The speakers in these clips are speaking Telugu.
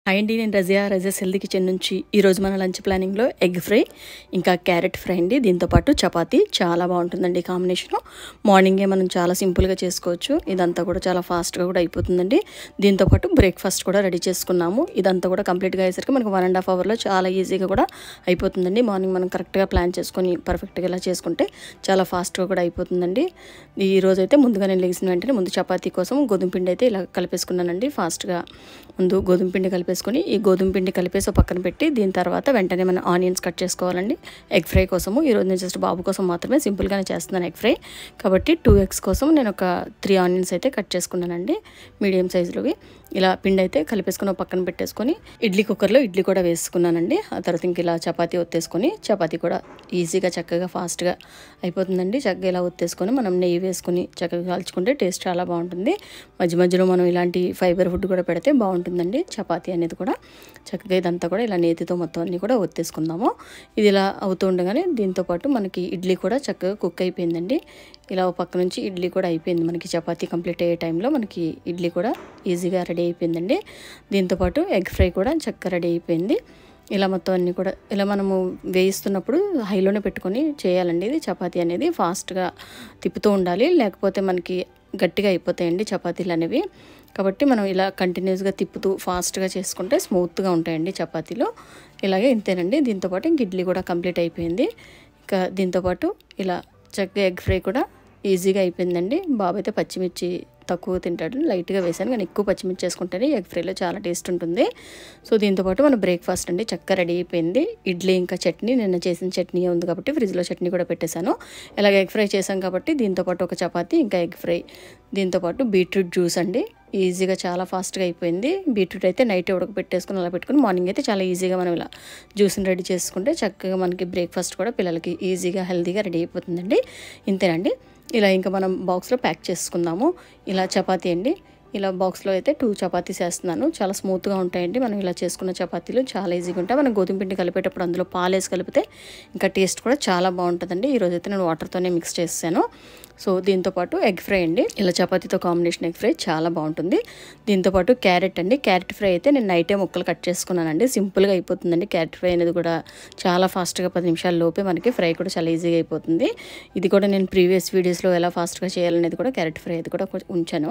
హాయ్ అండి, నేను రజియాస్ హెల్దీ కిచెన్ నుంచి ఈరోజు మన లంచ్ ప్లానింగ్లో ఎగ్ ఫ్రై ఇంకా క్యారెట్ ఫ్రై అండి. దీంతోపాటు చపాతీ చాలా బాగుంటుందండి కాంబినేషను. మార్నింగే మనం చాలా సింపుల్గా చేసుకోవచ్చు. ఇదంతా కూడా చాలా ఫాస్ట్గా కూడా అయిపోతుందండి. దీంతోపాటు బ్రేక్ఫాస్ట్ కూడా రెడీ చేసుకున్నాము. ఇదంతా కూడా కంప్లీట్గా అయ్యేసరికి మనకు 1.5 అవర్లో చాలా ఈజీగా కూడా అయిపోతుందండి. మార్నింగ్ మనం కరెక్ట్గా ప్లాన్ చేసుకొని పర్ఫెక్ట్గా ఇలా చేసుకుంటే చాలా ఫాస్ట్గా కూడా అయిపోతుందండి. ఈరోజు అయితే ముందుగా నేను లేచిన వెంటనే ముందు చపాతీ కోసం గోధుమ పిండి అయితే ఇలా కలిపేసుకున్నానండి. ఫాస్ట్గా ముందు గోధుమ పిండి కలిపేసుకొని ఈ గోధుమ పిండి కలిపేసి పక్కన పెట్టి దీని తర్వాత వెంటనే మనం ఆనియన్స్ కట్ చేసుకోవాలండి ఎగ్ ఫ్రై కోసము. ఈరోజు నేను జస్ట్ బాబు కోసం మాత్రమే సింపుల్గానే చేస్తున్నాను ఎగ్ ఫ్రై కాబట్టి 2 eggs కోసం నేను ఒక 3 ఆనియన్స్ అయితే కట్ చేసుకున్నానండి మీడియం సైజులోవి. ఇలా పిండి అయితే కలిపేసుకుని పక్కన పెట్టేసుకొని ఇడ్లీ కుక్కర్లో ఇడ్లీ కూడా వేసుకున్నానండి. ఆ తర్వాత ఇంక ఇలా చపాతీ ఒత్తేసుకొని చపాతీ కూడా ఈజీగా చక్కగా ఫాస్ట్గా అయిపోతుందండి. చక్కగా ఇలా ఒత్తేసుకొని మనం నెయ్యి వేసుకొని చక్కగా కాల్చుకుంటే టేస్ట్ చాలా బాగుంటుంది. మధ్య మధ్యలో మనం ఇలాంటి ఫైబర్ ఫుడ్ కూడా పెడితే బాగుంటుందండి చపాతీ అనేది కూడా. చక్కగా ఇదంతా కూడా ఇలా నేతితో మొత్తం అన్నీ కూడా ఒత్తేసుకుందాము. ఇది ఇలా అవుతూ ఉండగానే దీంతోపాటు మనకి ఇడ్లీ కూడా చక్కగా కుక్ అయిపోయిందండి. ఇలా పక్క నుంచి ఇడ్లీ కూడా అయిపోయింది. మనకి చపాతీ కంప్లీట్ అయ్యే టైంలో మనకి ఇడ్లీ కూడా ఈజీగా రెడీ అయిపోయిందండి. దీంతోపాటు ఎగ్ ఫ్రై కూడా చక్కగా రెడీ అయిపోయింది. ఇలా మొత్తం అన్నీ కూడా ఇలా మనము వేయిస్తున్నప్పుడు హైలోనే పెట్టుకొని చేయాలండి. ఇది చపాతీ అనేది ఫాస్ట్గా తిప్పుతూ ఉండాలి, లేకపోతే మనకి గట్టిగా అయిపోతాయండి చపాతీలు అనేవి. కాబట్టి మనం ఇలా కంటిన్యూస్గా తిప్పుతూ ఫాస్ట్గా చేసుకుంటే స్మూత్గా ఉంటాయండి చపాతీలు. ఇలాగే ఇంతేనండి. దీంతోపాటు ఇంక ఇడ్లీ కూడా కంప్లీట్ అయిపోయింది. ఇంకా దీంతోపాటు ఇలా చక్కగా ఎగ్ ఫ్రై కూడా ఈజీగా అయిపోయిందండి. బాబు అయితే పచ్చిమిర్చి తక్కువ తింటాడు, లైట్గా వేసాను, కానీ ఎక్కువ పచ్చిమిర్చి చేసుకుంటేనే ఎగ్ ఫ్రైలో చాలా టేస్ట్ ఉంటుంది. సో దీంతోపాటు మన బ్రేక్ఫాస్ట్ అండి చక్కగా రెడీ అయిపోయింది. ఇడ్లీ ఇంకా చట్నీ, నిన్న చేసిన చట్నీ ఉంది కాబట్టి ఫ్రిడ్జ్లో చట్నీ కూడా పెట్టేశాను. ఇలాగ ఎగ్ ఫ్రై చేశాం కాబట్టి దీంతోపాటు ఒక చపాతీ ఇంకా ఎగ్ ఫ్రై, దీంతోపాటు బీట్రూట్ జ్యూస్ అండి. ఈజీగా చాలా ఫాస్ట్గా అయిపోయింది. బీట్రూట్ అయితే నైట్ ఉడకబెట్టేసుకుని అలా పెట్టుకుని మార్నింగ్ అయితే చాలా ఈజీగా మనం ఇలా జ్యూస్ని రెడీ చేసుకుంటే చక్కగా మనకి బ్రేక్ఫాస్ట్ కూడా పిల్లలకి ఈజీగా హెల్తీగా రెడీ అయిపోతుందండి. ఇంతేనండి. ఇలా ఇంకా మనం బాక్స్లో ప్యాక్ చేసుకుందాము. ఇలా చపాతీ అండి, ఇలా బాక్స్లో అయితే 2 చపాతీస్ వేస్తున్నాను. చాలా స్మూత్గా ఉంటాయండి మనం ఇలా చేసుకున్న చపాతీలు, చాలా ఈజీగా ఉంటాయి. మనం గోధుమ పిండి కలిపేటప్పుడు అందులో పాలు వేసి కలిపితే ఇంకా టేస్ట్ కూడా చాలా బాగుంటుందండి. ఈరోజు అయితే నేను వాటర్తోనే మిక్స్ చేసాను. సో దీంతోపాటు ఎగ్ ఫ్రై అండి, ఇలా చపాతీతో కాంబినేషన్ ఎగ్ ఫ్రై చాలా బాగుంటుంది. దీంతోపాటు క్యారెట్ అండి, క్యారెట్ ఫ్రై అయితే నేను నైటే ముక్కలు కట్ చేసుకున్నానండి. సింపుల్గా అయిపోతుందండి క్యారెట్ ఫ్రై అనేది కూడా చాలా ఫాస్ట్గా 10 నిమిషాల లోపే మనకి ఫ్రై కూడా చాలా ఈజీగా అయిపోతుంది. ఇది కూడా నేను ప్రీవియస్ వీడియోస్లో ఎలా ఫాస్ట్గా చేయాలనేది కూడా క్యారెట్ ఫ్రై అది కూడా ఉంచాను.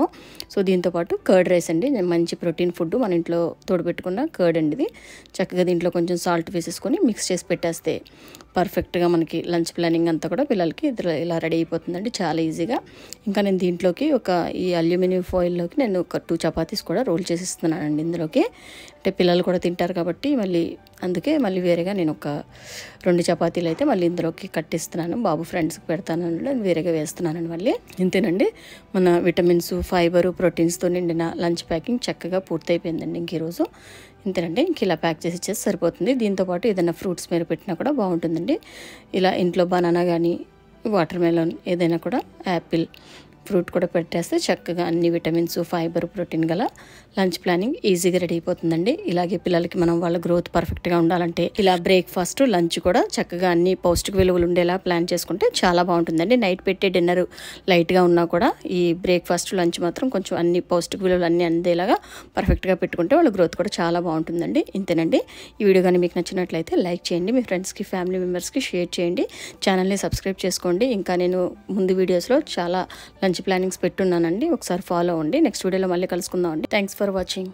సో దీంతోపాటు కర్డ్ రైస్ అండి, మంచి ప్రోటీన్ ఫుడ్ మన ఇంట్లో తోడుపెట్టుకున్న కర్డ్ అండి ఇది. చక్కగా దీంట్లో కొంచెం సాల్ట్ వేసేసుకొని మిక్స్ చేసి పెట్టేస్తే పర్ఫెక్ట్గా మనకి లంచ్ ప్లానింగ్ అంతా కూడా పిల్లలకి ఇలా రెడీ అయిపోతుందండి చాలా ఈజీగా. ఇంకా నేను దీంట్లోకి ఈ అల్యూమినియం ఫాయిల్లోకి నేను ఒక 2 చపాతీస్ కూడా రోల్ చేసిస్తున్నానండి ఇందులోకి. అంటే పిల్లలు కూడా తింటారు కాబట్టి అందుకే మళ్ళీ వేరేగా నేను ఒక 2 చపాతీలు అయితే మళ్ళీ ఇందులోకి కట్టిస్తున్నాను. బాబు ఫ్రెండ్స్కి పెడతాను, వేరేగా వేస్తున్నానండి మళ్ళీ. ఇంతేనండి, మన విటమిన్స్, ఫైబరు, ప్రోటీన్స్తో నిండిన లంచ్ ప్యాకింగ్ చక్కగా పూర్తయిపోయిందండి ఇంక ఈరోజు. ఇంతేనండి, ఇంక ఇలా ప్యాక్ చేసి ఇచ్చేసి సరిపోతుంది. దీంతోపాటు ఏదైనా ఫ్రూట్స్ మీరు పెట్టినా కూడా బాగుంటుందండి. ఇలా ఇంట్లో బనానా కానీ, వాటర్ మెలన్, ఏదైనా కూడా యాపిల్ ఫ్రూట్ కూడా పెట్టేస్తే చక్కగా అన్ని విటమిన్స్, ఫైబర్, ప్రోటీన్ గల లంచ్ ప్లానింగ్ ఈజీగా రెడీ అయిపోతుందండి. ఇలాగే పిల్లలకి మనం వాళ్ళ గ్రోత్ పర్ఫెక్ట్గా ఉండాలంటే ఇలా బ్రేక్ఫాస్ట్, లంచ్ కూడా చక్కగా అన్ని పౌష్టిక విలువలు ఉండేలా ప్లాన్ చేసుకుంటే చాలా బాగుంటుందండి. నైట్ పెట్టే డిన్నర్ లైట్గా ఉన్నా కూడా ఈ బ్రేక్ఫాస్ట్, లంచ్ మాత్రం కొంచెం అన్ని పౌష్టిక విలువలు అన్నీ అందేలాగా పర్ఫెక్ట్గా పెట్టుకుంటే వాళ్ళ గ్రోత్ కూడా చాలా బాగుంటుందండి. ఇంతేనండి. ఈ వీడియో కానీ మీకు నచ్చినట్లయితే లైక్ చేయండి, మీ ఫ్రెండ్స్కి, ఫ్యామిలీ మెంబర్స్కి షేర్ చేయండి, ఛానల్ని సబ్స్క్రైబ్ చేసుకోండి. ఇంకా నేను ముందు వీడియోస్లో చాలా లంచ్ ప్లానింగ్స్ పెట్టున్నానండి, ఒకసారి ఫాలో అవ్వండి. నెక్స్ట్ వీడియోలో మళ్ళీ కలుసుకుందాం అండి. Thanks for watching.